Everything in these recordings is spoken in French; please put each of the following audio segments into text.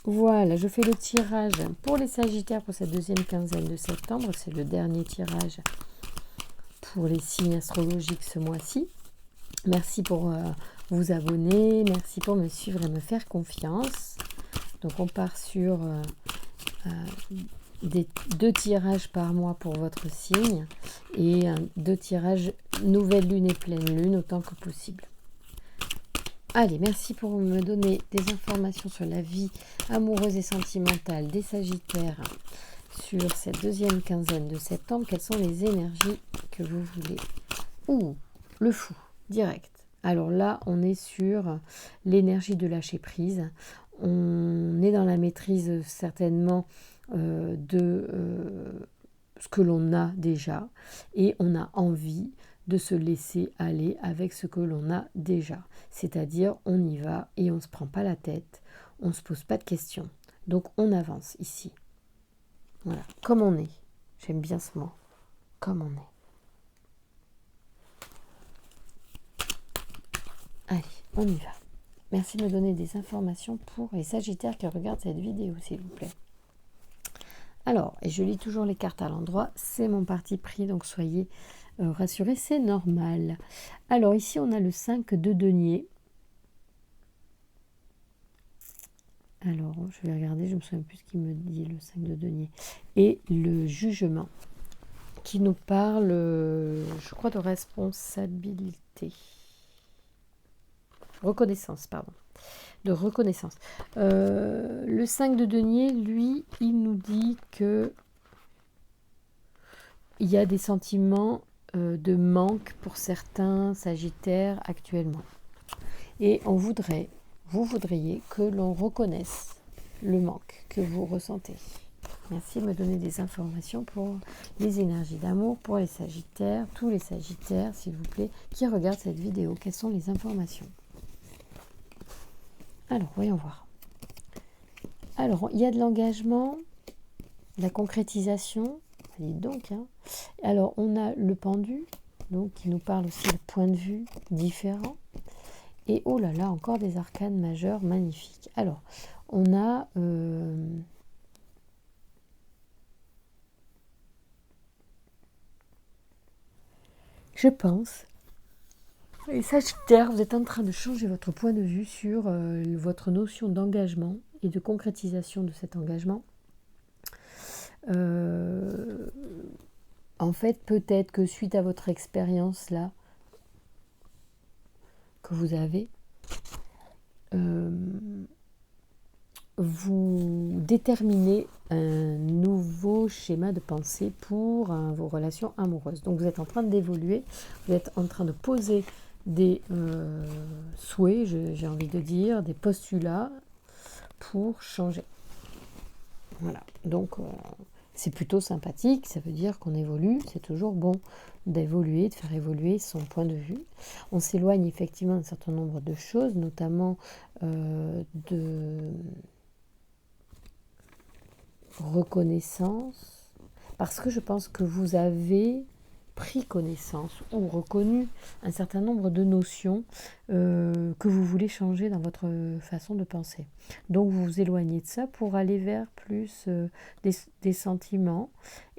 Voilà, je fais le tirage pour les Sagittaires pour cette deuxième quinzaine de septembre. C'est le dernier tirage pour les signes astrologiques ce mois-ci. Merci pour vous abonner, merci pour me suivre et me faire confiance. Donc on part sur des 2 tirages par mois pour votre signe et 2 tirages nouvelle lune et pleine lune autant que possible. Allez, merci pour me donner des informations sur la vie amoureuse et sentimentale des Sagittaires sur cette deuxième quinzaine de septembre. Quelles sont les énergies que vous voulez? Ouh, le fou, direct. Alors là, on est sur l'énergie de lâcher prise. On est dans la maîtrise certainement de ce que l'on a déjà et on a envie de se laisser aller avec ce que l'on a déjà. C'est-à-dire, on y va et on ne se prend pas la tête, on ne se pose pas de questions. Donc, on avance ici. Voilà, comme on est. J'aime bien ce mot. Comme on est. Allez, on y va. Merci de me donner des informations pour les Sagittaires qui regardent cette vidéo, s'il vous plaît. Alors, et je lis toujours les cartes à l'endroit, c'est mon parti pris, donc soyez rassurés, c'est normal. Alors, ici, on a le 5 de denier. Alors, je vais regarder, je ne me souviens plus ce qu'il me dit, le 5 de denier. Et le jugement, qui nous parle, je crois, de responsabilité. Reconnaissance, pardon. De reconnaissance. Le 5 de denier, lui, il nous dit que il y a des sentiments de manque pour certains Sagittaires actuellement. Et on voudrait, vous voudriez que l'on reconnaisse le manque que vous ressentez. Merci de me donner des informations pour les énergies d'amour, pour les Sagittaires, tous les Sagittaires, s'il vous plaît, qui regardent cette vidéo. Quelles sont les informations? Alors, voyons voir. Alors, il y a de l'engagement, de la concrétisation. Allez donc, hein. Alors, on a le pendu, donc qui nous parle aussi de points de vue différents. Et oh là là, encore des arcanes majeures magnifiques. Alors, on a je pense, les Sagittaires, vous êtes en train de changer votre point de vue sur votre notion d'engagement et de concrétisation de cet engagement. En fait, peut-être que suite à votre expérience là que vous avez, vous déterminez un nouveau schéma de pensée pour vos relations amoureuses. Donc vous êtes en train d'évoluer, vous êtes en train de poser des souhaits, j'ai envie de dire, des postulats pour changer. Voilà, donc c'est plutôt sympathique, ça veut dire qu'on évolue, c'est toujours bon d'évoluer, de faire évoluer son point de vue. On s'éloigne effectivement d'un certain nombre de choses, notamment de reconnaissance, parce que je pense que vous avez pris connaissance ou reconnu un certain nombre de notions que vous voulez changer dans votre façon de penser. Donc vous vous éloignez de ça pour aller vers plus des sentiments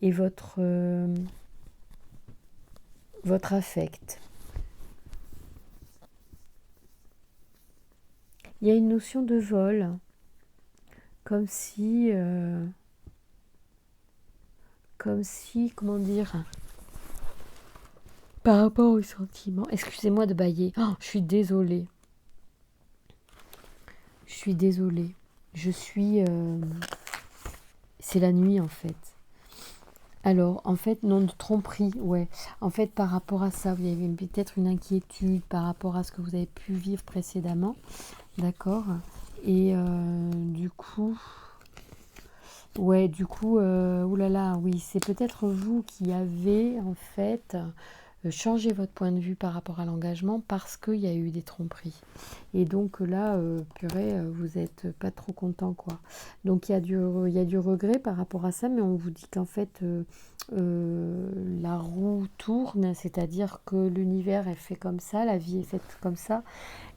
et votre affect. Il y a une notion de vol, comme si, comment dire, par rapport aux sentiments. Excusez-moi de bâiller. Oh, je suis désolée. Je suis désolée. C'est la nuit en fait. Alors, en fait, non, de tromperie, ouais. En fait, par rapport à ça, vous avez peut-être une inquiétude par rapport à ce que vous avez pu vivre précédemment. D'accord? Et du coup... oulala, oui, c'est peut-être vous qui avez, en fait, changer votre point de vue par rapport à l'engagement parce qu'il y a eu des tromperies. Et donc là, purée, vous n'êtes pas trop content, quoi. Donc il y a du regret par rapport à ça, mais on vous dit qu'en fait, la roue tourne, c'est-à-dire que l'univers est fait comme ça, la vie est faite comme ça,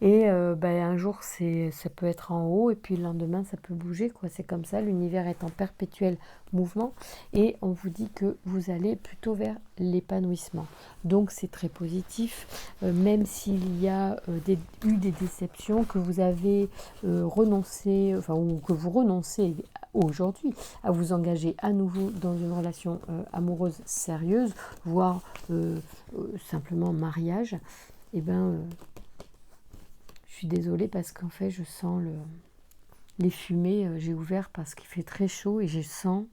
et un jour ça peut être en haut, et puis le lendemain ça peut bouger, quoi. C'est comme ça, l'univers est en perpétuel mouvement, et on vous dit que vous allez plutôt vers l'épanouissement. Donc c'est très positif, même s'il y a eu des déceptions, que vous avez renoncé, enfin, ou que vous renoncez aujourd'hui à vous engager à nouveau dans une relation amoureuse sérieuse, voire simplement mariage, et je suis désolée parce qu'en fait je sens les fumées, j'ai ouvert parce qu'il fait très chaud et je sens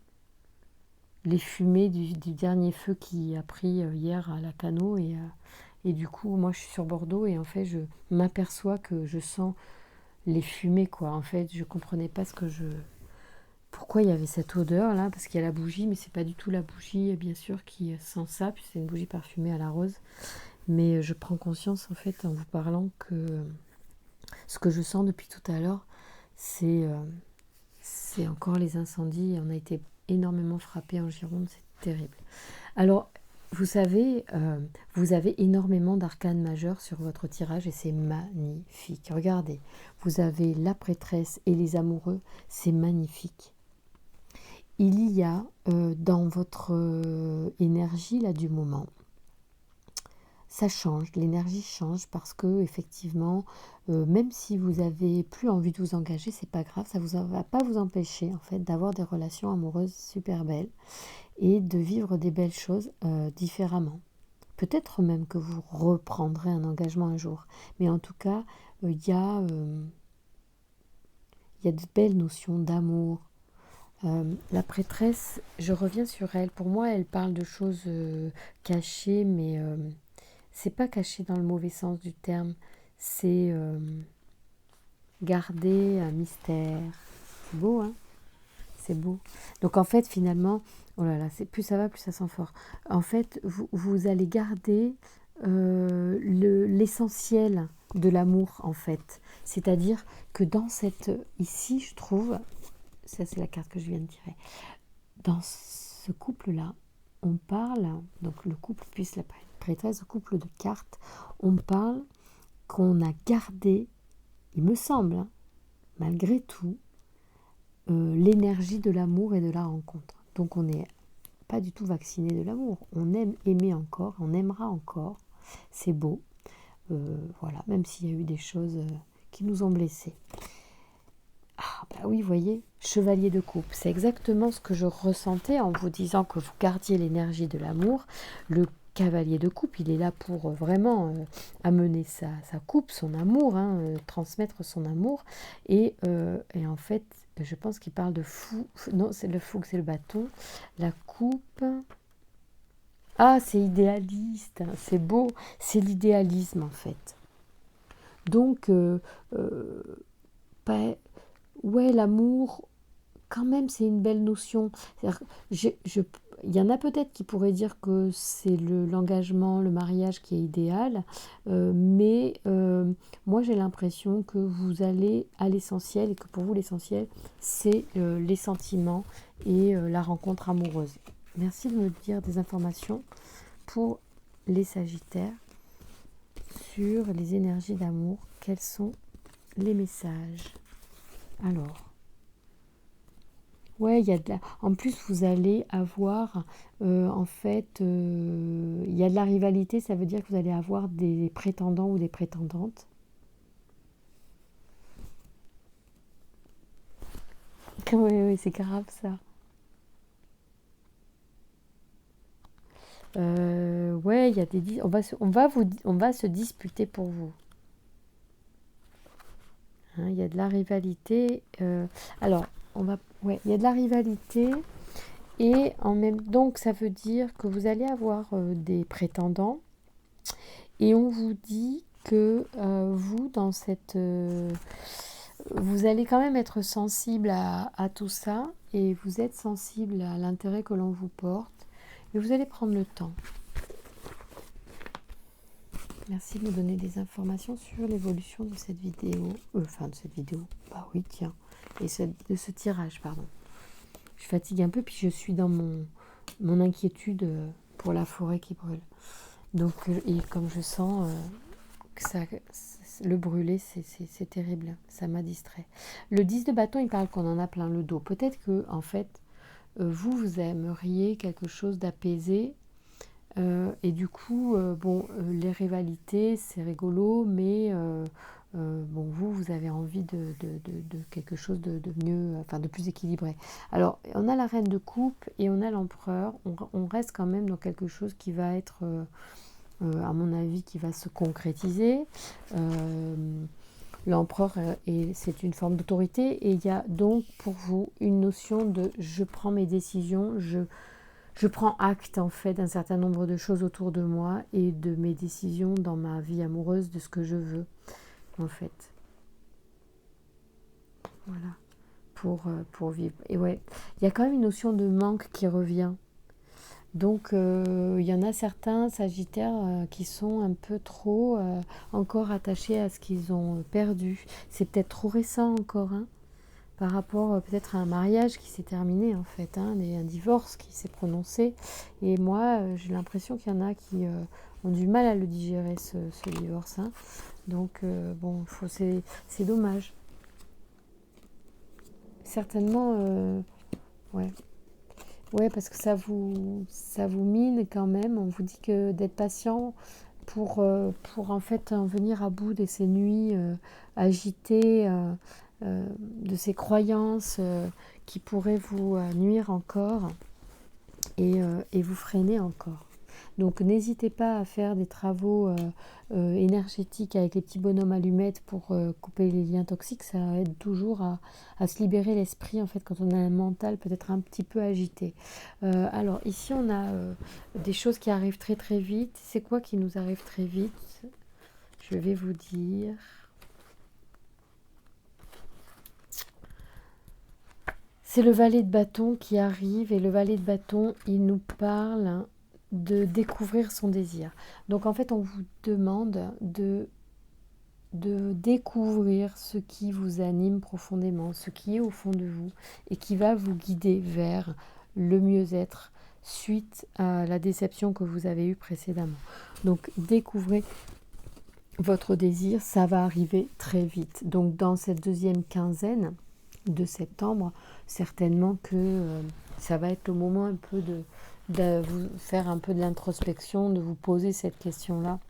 les fumées du dernier feu qui a pris hier à la Cano, et du coup moi je suis sur Bordeaux et en fait je m'aperçois que je sens les fumées, quoi. En fait je comprenais pas pourquoi il y avait cette odeur là, parce qu'il y a la bougie, mais c'est pas du tout la bougie bien sûr qui sent ça, puis c'est une bougie parfumée à la rose. Mais je prends conscience en fait en vous parlant que ce que je sens depuis tout à l'heure, c'est encore les incendies. On a été énormément frappés en Gironde, c'est terrible. Alors, vous savez, vous avez énormément d'arcanes majeures sur votre tirage et c'est magnifique. Regardez, vous avez la prêtresse et les amoureux, c'est magnifique. Il y a dans votre énergie là du moment, ça change, l'énergie change parce que effectivement, même si vous avez plus envie de vous engager, c'est pas grave, ça ne va pas vous empêcher en fait d'avoir des relations amoureuses super belles et de vivre des belles choses différemment. Peut-être même que vous reprendrez un engagement un jour, mais en tout cas, il y a de belles notions d'amour. La prêtresse, je reviens sur elle. Pour moi, elle parle de choses cachées, mais c'est pas caché dans le mauvais sens du terme, c'est garder un mystère. C'est beau, hein? C'est beau. Donc en fait, finalement, oh là là, plus ça va, plus ça sent fort. En fait, vous allez garder l'essentiel de l'amour, en fait. C'est-à-dire que dans ici, je trouve, ça c'est la carte que je viens de tirer, dans ce couple-là, on parle, donc le couple plus la prêtresse, le couple de cartes, on parle qu'on a gardé, il me semble, hein, malgré tout, l'énergie de l'amour et de la rencontre. Donc on n'est pas du tout vacciné de l'amour. On aime aimer encore, on aimera encore. C'est beau. Voilà, même s'il y a eu des choses qui nous ont blessés. Ah bah oui, vous voyez, chevalier de coupe, c'est exactement ce que je ressentais en vous disant que vous gardiez l'énergie de l'amour. Le cavalier de coupe, il est là pour vraiment amener sa coupe, son amour, hein, transmettre son amour. Et en fait, je pense qu'il parle de fou. Non, c'est le fou, c'est le bâton. La coupe. Ah, c'est idéaliste, hein, c'est beau, c'est l'idéalisme en fait. Donc, pas, ouais, l'amour, quand même, c'est une belle notion. Il y en a peut-être qui pourraient dire que c'est l'engagement, le mariage qui est idéal, mais moi j'ai l'impression que vous allez à l'essentiel et que pour vous l'essentiel, c'est les sentiments et la rencontre amoureuse. Merci de me dire des informations pour les Sagittaires sur les énergies d'amour. Quels sont les messages? Alors, ouais, il y a en plus, vous allez avoir, en fait, il y a de la rivalité, ça veut dire que vous allez avoir des prétendants ou des prétendantes. Oui, oui, c'est grave ça. Ouais, il y a on va se disputer pour vous. Hein, il y a de la rivalité. Alors, ouais, il y a de la rivalité. Et donc, ça veut dire que vous allez avoir des prétendants. Et on vous dit que vous, vous allez quand même être sensible à tout ça. Et vous êtes sensible à l'intérêt que l'on vous porte. Et vous allez prendre le temps. Merci de me donner des informations sur l'évolution de cette vidéo. Enfin, de cette vidéo. Bah oui, tiens. Et de ce tirage, pardon. Je fatigue un peu, puis je suis dans mon inquiétude pour la forêt qui brûle. Donc, et comme je sens que le brûler, c'est terrible. Ça m'a distrait. Le 10 de bâton, il parle qu'on en a plein le dos. Peut-être que, en fait, vous aimeriez quelque chose d'apaisé. Et du coup, les rivalités, c'est rigolo, mais vous avez envie de quelque chose de mieux, enfin de plus équilibré. Alors, on a la reine de coupe et on a l'empereur. On reste quand même dans quelque chose qui va être, à mon avis, qui va se concrétiser. L'empereur, c'est une forme d'autorité, et il y a donc pour vous une notion de je prends mes décisions, je prends acte en fait d'un certain nombre de choses autour de moi et de mes décisions dans ma vie amoureuse, de ce que je veux en fait. Voilà, pour vivre. Et ouais, il y a quand même une notion de manque qui revient. Donc il y en a certains Sagittaires qui sont un peu trop encore attachés à ce qu'ils ont perdu. C'est peut-être trop récent encore, hein, par rapport peut-être à un mariage qui s'est terminé en fait, hein, un divorce qui s'est prononcé. Et moi, j'ai l'impression qu'il y en a qui ont du mal à le digérer, ce divorce. Hein. Donc, c'est dommage. Certainement, ouais. Ouais, parce que ça vous mine quand même. On vous dit que d'être patient pour en fait en venir à bout de ces nuits agitées, de ces croyances qui pourraient vous nuire encore et vous freiner encore. Donc n'hésitez pas à faire des travaux énergétiques avec les petits bonhommes allumettes pour couper les liens toxiques. Ça aide toujours à se libérer l'esprit en fait quand on a un mental peut-être un petit peu agité. Alors ici on a des choses qui arrivent très très vite. C'est quoi qui nous arrive très vite? Je vais vous dire. C'est le valet de bâton qui arrive, et le valet de bâton, il nous parle de découvrir son désir. Donc en fait, on vous demande de découvrir ce qui vous anime profondément, ce qui est au fond de vous et qui va vous guider vers le mieux-être suite à la déception que vous avez eue précédemment. Donc découvrez votre désir, ça va arriver très vite. Donc dans cette deuxième quinzaine de septembre, certainement que ça va être le moment un peu de vous faire un peu de l'introspection, de vous poser cette question-là.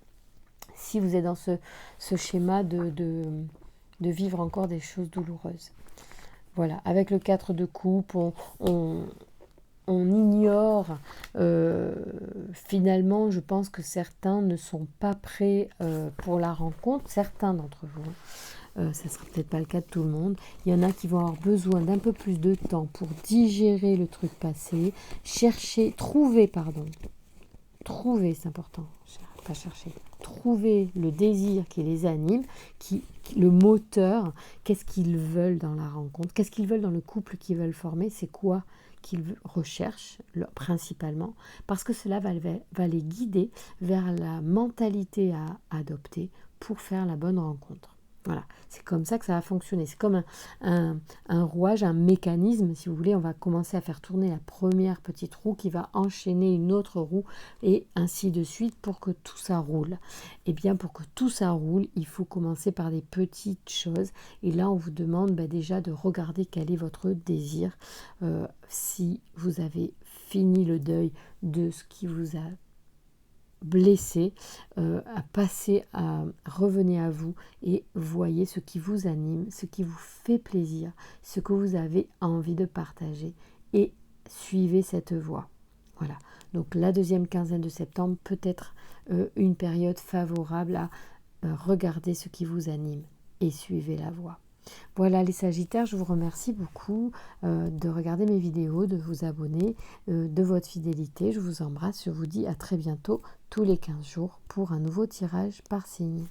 Si vous êtes dans ce schéma de vivre encore des choses douloureuses. Voilà, avec le 4 de coupe, on ignore, finalement, je pense que certains ne sont pas prêts pour la rencontre, certains d'entre vous. Ça ne sera peut-être pas le cas de tout le monde. Il y en a qui vont avoir besoin d'un peu plus de temps pour digérer le truc passé, trouver, c'est important, pas chercher, trouver le désir qui les anime, le moteur, qu'est-ce qu'ils veulent dans la rencontre, qu'est-ce qu'ils veulent dans le couple qu'ils veulent former, c'est quoi qu'ils recherchent principalement, parce que cela va les guider vers la mentalité à adopter pour faire la bonne rencontre. Voilà, c'est comme ça que ça va fonctionner. C'est comme un rouage, un mécanisme, si vous voulez. On va commencer à faire tourner la première petite roue qui va enchaîner une autre roue et ainsi de suite pour que tout ça roule. Et bien, pour que tout ça roule, il faut commencer par des petites choses. Et là, on vous demande déjà de regarder quel est votre désir. Si vous avez fini le deuil de ce qui vous a blessé, à passer à revenez à vous et voyez ce qui vous anime, ce qui vous fait plaisir, ce que vous avez envie de partager et suivez cette voie. Voilà, donc la deuxième quinzaine de septembre peut être une période favorable à regarder ce qui vous anime et suivez la voie. Voilà les Sagittaires, je vous remercie beaucoup de regarder mes vidéos, de vous abonner, de votre fidélité. Je vous embrasse, je vous dis à très bientôt, tous les 15 jours, pour un nouveau tirage par signe.